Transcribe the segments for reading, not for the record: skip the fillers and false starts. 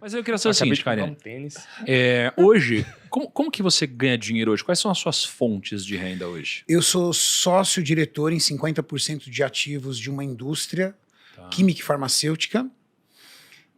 Mas eu queria saber o seguinte, Karine. Tênis. Hoje, como que você ganha dinheiro hoje? Quais são as suas fontes de renda hoje? Eu sou sócio-diretor em 50% de ativos de uma indústria química e farmacêutica,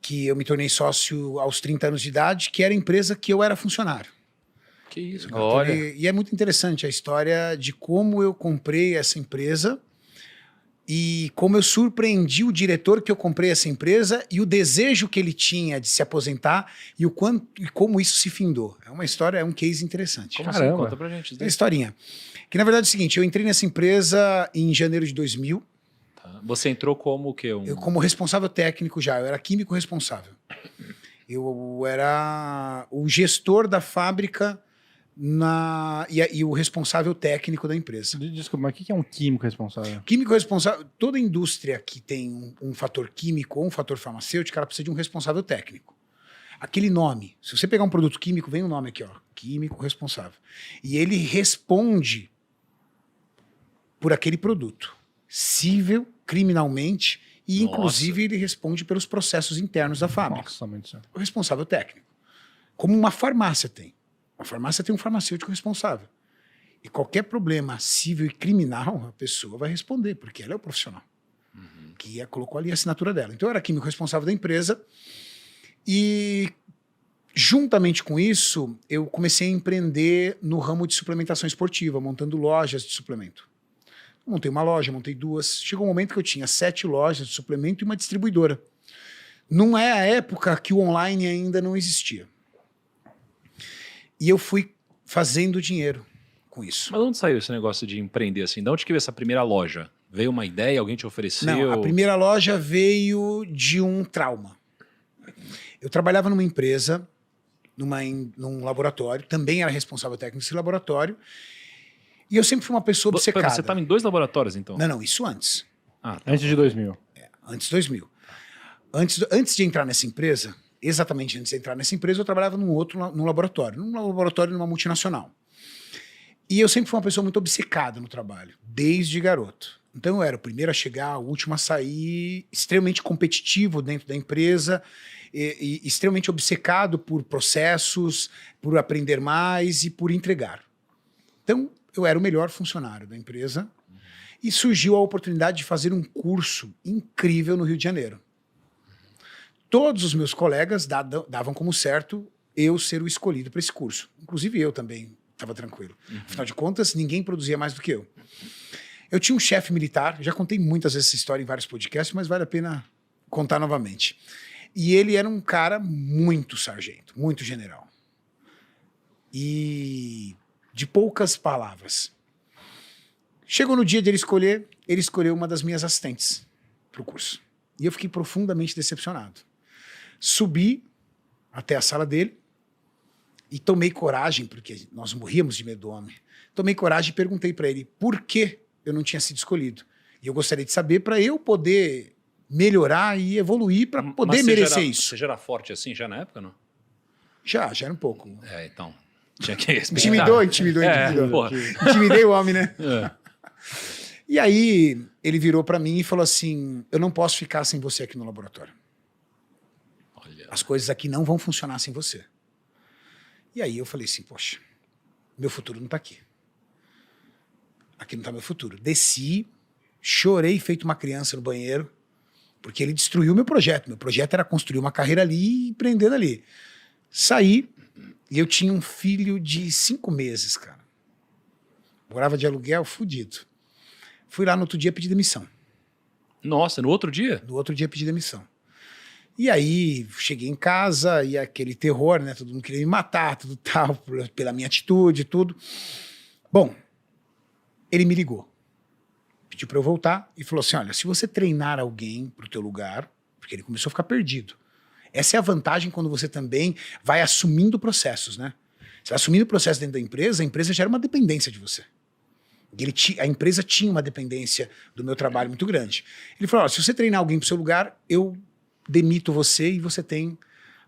que eu me tornei sócio aos 30 anos de idade, que era a empresa que eu era funcionário. Que isso, Então, cara. Olha. e é muito interessante a história de como eu comprei essa empresa e como eu surpreendi o diretor que eu comprei essa empresa e o desejo que ele tinha de se aposentar e o quanto e como isso se findou. É uma história, é um case interessante. Como assim? Caramba. Conta pra gente. É uma historinha. Que na verdade é o seguinte, eu entrei nessa empresa em janeiro de 2000, Tá. Você entrou como o quê? eu como responsável técnico já, eu era químico responsável. Eu era o gestor da fábrica e o responsável técnico da empresa. Desculpa, mas o que é um químico responsável? Químico responsável, toda indústria que tem um fator químico ou um fator farmacêutico, ela precisa de um responsável técnico. Aquele nome, se você pegar um produto químico, vem o nome aqui, ó, químico responsável. E ele responde por aquele produto, cível, criminalmente, e Nossa. inclusive ele responde pelos processos internos da fábrica. Nossa, muito certo. O responsável técnico. Como uma farmácia tem. Uma farmácia tem um farmacêutico responsável. E qualquer problema civil e criminal, a pessoa vai responder, porque ela é o profissional. Que colocou ali a assinatura dela. Então eu era químico responsável da empresa e juntamente com isso eu comecei a empreender no ramo de suplementação esportiva, montando lojas de suplemento. Montei uma loja, montei duas. Chegou um momento que eu tinha 7 lojas de suplemento e uma distribuidora. Não é a época que o online ainda não existia. E eu fui fazendo dinheiro com isso. Mas de onde saiu esse negócio de empreender assim? De onde que veio essa primeira loja? Veio uma ideia, alguém te ofereceu? Não, a primeira loja veio de um trauma. Eu trabalhava numa empresa, num laboratório, também era responsável técnico desse laboratório, e eu sempre fui uma pessoa obcecada. Você estava em 2 laboratórios, então? Não, isso antes. Ah, tá. Antes de 2000. Antes de 2000. Antes de entrar nessa empresa, exatamente antes de entrar nessa empresa, eu trabalhava num laboratório numa multinacional. E eu sempre fui uma pessoa muito obcecada no trabalho, desde garoto. Então eu era o primeiro a chegar, o último a sair, extremamente competitivo dentro da empresa, e extremamente obcecado por processos, por aprender mais e por entregar. Então eu era o melhor funcionário da empresa e surgiu a oportunidade de fazer um curso incrível no Rio de Janeiro. Todos os meus colegas davam como certo eu ser o escolhido para esse curso. Inclusive eu também estava tranquilo. Afinal de contas, ninguém produzia mais do que eu. Eu tinha um chefe militar, já contei muitas vezes essa história em vários podcasts, mas vale a pena contar novamente. E ele era um cara muito sargento, muito general. E de poucas palavras. Chegou no dia de ele escolheu uma das minhas assistentes para o curso. E eu fiquei profundamente decepcionado. Subi até a sala dele e tomei coragem, porque nós morríamos de medo do homem. Tomei coragem e perguntei para ele por que eu não tinha sido escolhido. E eu gostaria de saber para eu poder melhorar e evoluir para poder merecer isso. Você já era forte assim, já na época, não? Já era um pouco. Então. Tinha que respeitar. Intimidou. Porra. Intimidei o homem, né? É. E aí ele virou para mim e falou assim, eu não posso ficar sem você aqui no laboratório. Olha. As coisas aqui não vão funcionar sem você. E aí eu falei assim, poxa, meu futuro não tá aqui. Aqui não tá meu futuro. Desci, chorei feito uma criança no banheiro, porque ele destruiu meu projeto. Meu projeto era construir uma carreira ali e empreender ali. Saí e eu tinha um filho de 5 meses, cara. Morava de aluguel, fudido. Fui lá no outro dia pedir demissão. Nossa, no outro dia? No outro dia pedi demissão. E aí, cheguei em casa e aquele terror, né? Todo mundo queria me matar, tudo tal, pela minha atitude e tudo. Bom, ele me ligou. Pediu para eu voltar e falou assim, olha, se você treinar alguém pro teu lugar, porque ele começou a ficar perdido. Essa é a vantagem quando você também vai assumindo processos, né? Você vai assumindo o processo dentro da empresa, a empresa gera uma dependência de você. A empresa tinha uma dependência do meu trabalho muito grande. Ele falou, olha, se você treinar alguém pro seu lugar, eu demito você e você tem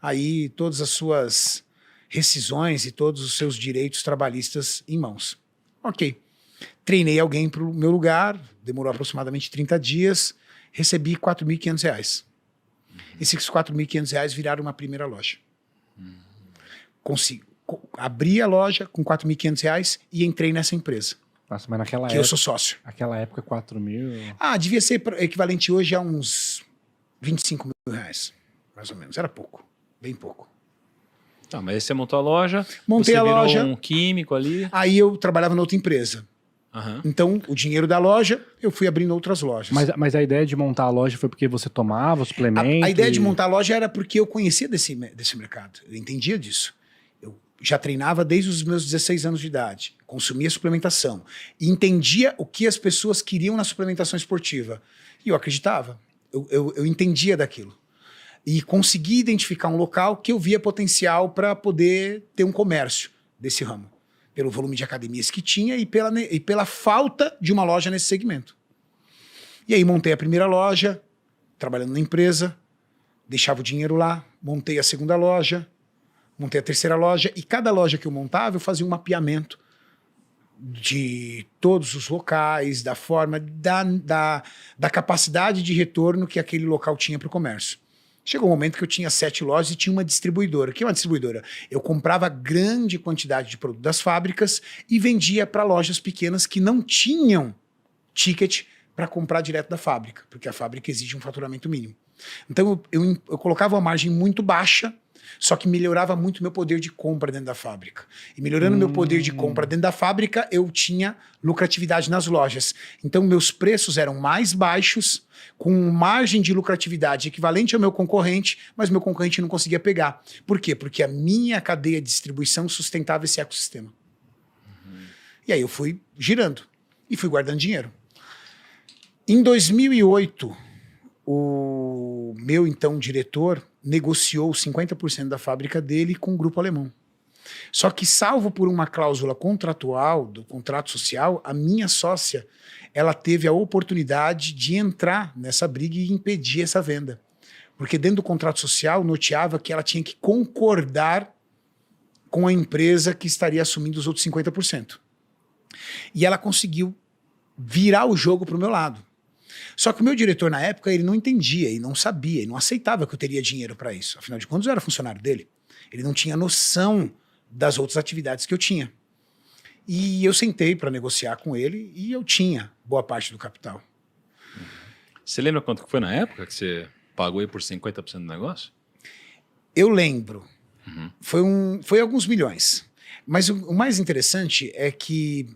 aí todas as suas rescisões e todos os seus direitos trabalhistas em mãos. Ok. Treinei alguém para o meu lugar, demorou aproximadamente 30 dias, recebi R$ 4.500. Esses R$4.500 viraram uma primeira loja. Abri a loja com R$4.500 e entrei nessa empresa, Nossa, mas naquela que época... eu sou sócio. Naquela época, 4 mil... Devia ser equivalente hoje a uns R$25.000, mais ou menos. Era pouco, bem pouco. Tá, mas aí você montou a loja, Montei você a virou loja. um químico ali. Aí eu trabalhava na outra empresa. Aham. Então, o dinheiro da loja, eu fui abrindo outras lojas. Mas a ideia de montar a loja foi porque você tomava suplemento? A ideia de montar a loja era porque eu conhecia desse mercado. Eu entendia disso. Eu já treinava desde os meus 16 anos de idade. Consumia suplementação. E entendia o que as pessoas queriam na suplementação esportiva. E eu acreditava. Eu entendia daquilo. E consegui identificar um local que eu via potencial para poder ter um comércio desse ramo. Pelo volume de academias que tinha e pela falta de uma loja nesse segmento. E aí montei a primeira loja, trabalhando na empresa, deixava o dinheiro lá, montei a segunda loja, montei a terceira loja, e cada loja que eu montava, eu fazia um mapeamento de todos os locais, da forma, da capacidade de retorno que aquele local tinha para o comércio. Chegou um momento que eu tinha 7 lojas e tinha uma distribuidora. O que é uma distribuidora? Eu comprava grande quantidade de produto das fábricas e vendia para lojas pequenas que não tinham ticket para comprar direto da fábrica, porque a fábrica exige um faturamento mínimo. Então eu colocava uma margem muito baixa, só que melhorava muito meu poder de compra dentro da fábrica. E melhorando meu poder de compra dentro da fábrica, eu tinha lucratividade nas lojas. Então meus preços eram mais baixos, com margem de lucratividade equivalente ao meu concorrente, mas meu concorrente não conseguia pegar. Por quê? Porque a minha cadeia de distribuição sustentava esse ecossistema. E aí eu fui girando e fui guardando dinheiro. Em 2008, o meu então diretor negociou 50% da fábrica dele com o grupo alemão. Só que, salvo por uma cláusula contratual, do contrato social, a minha sócia, ela teve a oportunidade de entrar nessa briga e impedir essa venda. Porque dentro do contrato social, noteava que ela tinha que concordar com a empresa que estaria assumindo os outros 50%. E ela conseguiu virar o jogo para o meu lado. Só que o meu diretor, na época, ele não entendia, e não sabia, e não aceitava que eu teria dinheiro para isso. Afinal de contas, eu era funcionário dele. Ele não tinha noção das outras atividades que eu tinha. E eu sentei para negociar com ele e eu tinha boa parte do capital. Você lembra quanto que foi na época que você pagou aí por 50% do negócio? Eu lembro. Foi alguns milhões. Mas o mais interessante é que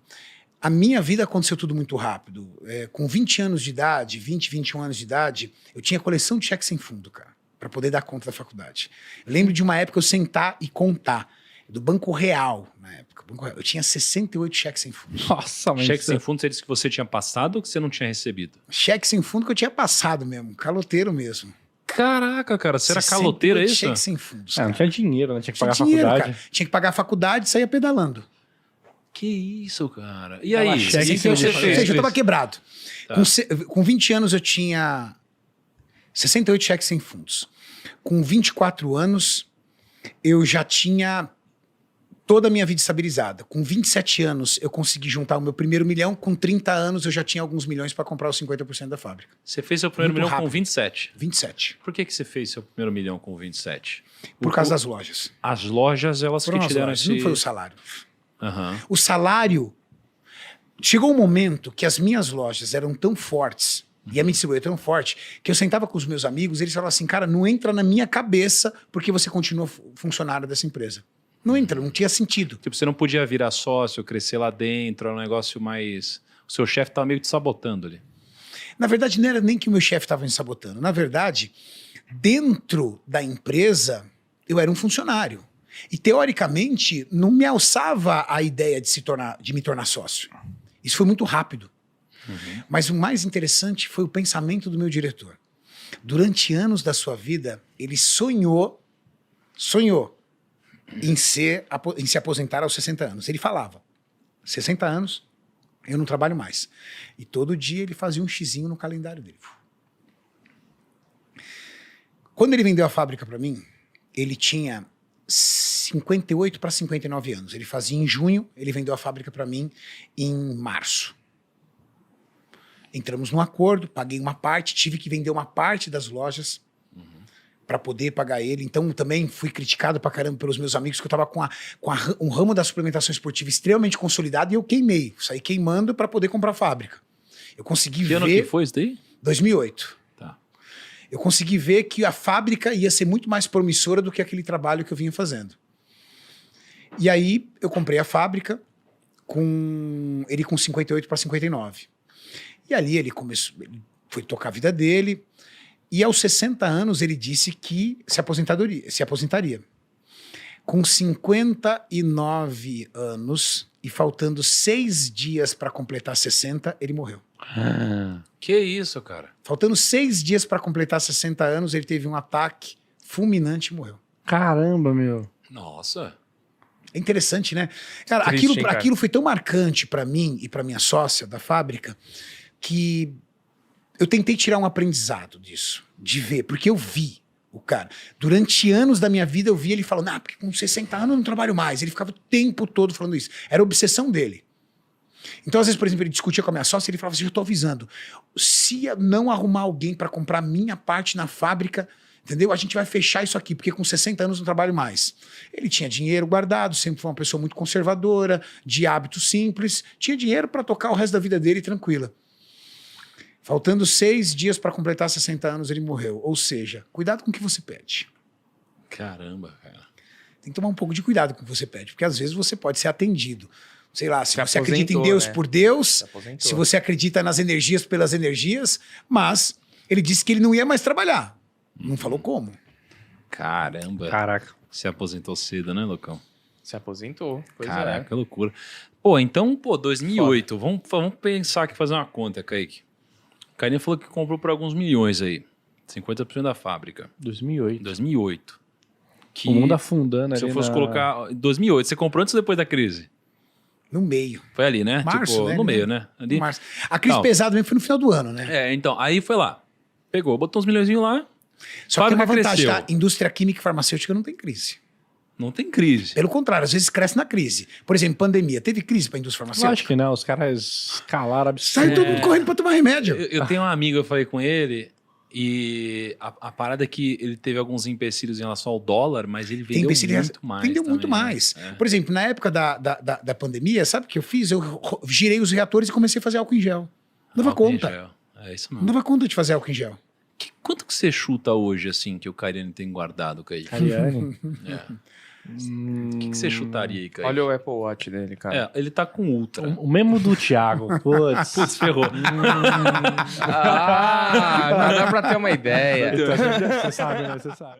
a minha vida aconteceu tudo muito rápido. Com 20 anos de idade, 20, 21 anos de idade, eu tinha coleção de cheques sem fundo, cara, para poder dar conta da faculdade. Eu lembro de uma época eu sentar e contar, do Banco Real, na época. Eu tinha 68 cheques sem fundo. Nossa, mas... Cheque sem fundo, você disse que você tinha passado ou que você não tinha recebido? Cheque sem fundo que eu tinha passado mesmo, caloteiro mesmo. Caraca, cara, você era caloteiro, é isso? Cheque sem fundos, não tinha dinheiro, né? Tinha que pagar a dinheiro, faculdade. cara. Tinha que pagar a faculdade e saía pedalando. Que isso, cara. E Tava aí, cheque o que sem você dinheiro. Ou seja, eu fez? tava quebrado. Tá. Com 20 anos eu tinha 68 cheques sem fundos. Com 24 anos eu já tinha toda a minha vida estabilizada. Com 27 anos eu consegui juntar o meu primeiro milhão. Com 30 anos eu já tinha alguns milhões para comprar os 50% da fábrica. Você fez seu primeiro Muito milhão com rápido. 27. 27. Por que você fez seu primeiro milhão com 27? Por causa das lojas. As lojas, elas Foram que as te deram lojas, esse... não foi o salário. Aham. O salário... Chegou um momento que as minhas lojas eram tão fortes, e a minha distribuidora tão forte, que eu sentava com os meus amigos e eles falavam assim, cara, não entra na minha cabeça porque você continua funcionário dessa empresa. Não entra, não tinha sentido. Tipo, você não podia virar sócio, crescer lá dentro, era um negócio mais... O seu chefe tava meio te sabotando ali. Na verdade, não era nem que o meu chefe estava me sabotando. Na verdade, dentro da empresa, eu era um funcionário. E, teoricamente, não me alçava a ideia de me tornar sócio. Isso foi muito rápido. Mas o mais interessante foi o pensamento do meu diretor. Durante anos da sua vida, ele sonhou em se aposentar aos 60 anos. Ele falava, 60 anos, eu não trabalho mais. E todo dia ele fazia um xizinho no calendário dele. Quando ele vendeu a fábrica para mim, ele tinha 58 para 59 anos. Ele fazia em junho, ele vendeu a fábrica para mim em março. Entramos num acordo, paguei uma parte, tive que vender uma parte das lojas para poder pagar ele. Então também fui criticado pra caramba pelos meus amigos que eu tava um ramo da suplementação esportiva extremamente consolidado e eu queimei. Saí queimando para poder comprar a fábrica. Eu consegui Que ano que foi isso daí? 2008. Tá. Eu consegui ver que a fábrica ia ser muito mais promissora do que aquele trabalho que eu vinha fazendo. E aí eu comprei a fábrica com ele com 58 para 59. E ali ele foi tocar a vida dele. E aos 60 anos ele disse que se aposentaria. Com 59 anos e faltando 6 dias para completar 60, ele morreu. Que isso, cara? Faltando 6 dias para completar 60 anos, ele teve um ataque fulminante e morreu. Caramba, meu. Nossa. É interessante, né? Cara, Triste, hein, cara? aquilo foi tão marcante para mim e para minha sócia da fábrica que eu tentei tirar um aprendizado disso, de ver, porque eu vi o cara. Durante anos da minha vida eu vi ele falando, porque com 60 anos eu não trabalho mais. Ele ficava o tempo todo falando isso. Era a obsessão dele. Então, às vezes, por exemplo, ele discutia com a minha sócia e ele falava assim, eu tô avisando, se eu não arrumar alguém para comprar minha parte na fábrica, entendeu? A gente vai fechar isso aqui, porque com 60 anos eu não trabalho mais. Ele tinha dinheiro guardado, sempre foi uma pessoa muito conservadora, de hábitos simples, tinha dinheiro para tocar o resto da vida dele tranquila. Faltando 6 dias para completar 60 anos, ele morreu. Ou seja, cuidado com o que você pede. Caramba, cara. Tem que tomar um pouco de cuidado com o que você pede, porque às vezes você pode ser atendido. Sei lá, se você acredita em aposentou, Deus né? por Deus, Se aposentou. se você acredita nas energias pelas energias, mas ele disse que ele não ia mais trabalhar. Não falou como. Caramba. Caraca. Se aposentou cedo, né, Lucão? Se aposentou. Pois Caraca, que loucura. Pô, então, 2008. Vamos pensar aqui, fazer uma conta, Kaique. O Carinha falou que comprou por alguns milhões aí. 50% da fábrica. 2008. 2008. Que, O mundo afundando ali. se eu fosse colocar... 2008, você comprou antes ou depois da crise? No meio. Foi ali, né? Março, tipo, né? no meio, né? Ali. Março. A crise Não. pesada mesmo foi no final do ano, né? É, então, aí foi lá. Pegou, botou uns milhões lá. Só que tem uma fábrica vantagem, cresceu. tá? Indústria química e farmacêutica não tem crise. Não tem crise. Pelo contrário, às vezes cresce na crise. Por exemplo, pandemia. Teve crise para a indústria Eu acho farmacêutica? que não, os caras escalaram absurdo. Saiu todo mundo correndo para tomar remédio. Eu tenho um amigo, eu falei com ele, e a parada é que ele teve alguns empecilhos em relação ao dólar, mas ele vendeu muito mais. Vendeu muito também, né? mais. É. Por exemplo, na época da pandemia, sabe o que eu fiz? Eu girei os reatores e comecei a fazer álcool em gel. Não dava Álcool em conta. gel. É isso Não mesmo. dava conta de fazer álcool em gel. Quanto que você chuta hoje, assim, que o Cariani tem guardado, Kaique? Cariani. É. O que você chutaria aí, Kaique? Olha o Apple Watch dele, cara. É, ele tá com Ultra. O mesmo do Thiago. Putz. Putz, ferrou. Ah, já dá pra ter uma ideia. Você sabe, né? Você sabe.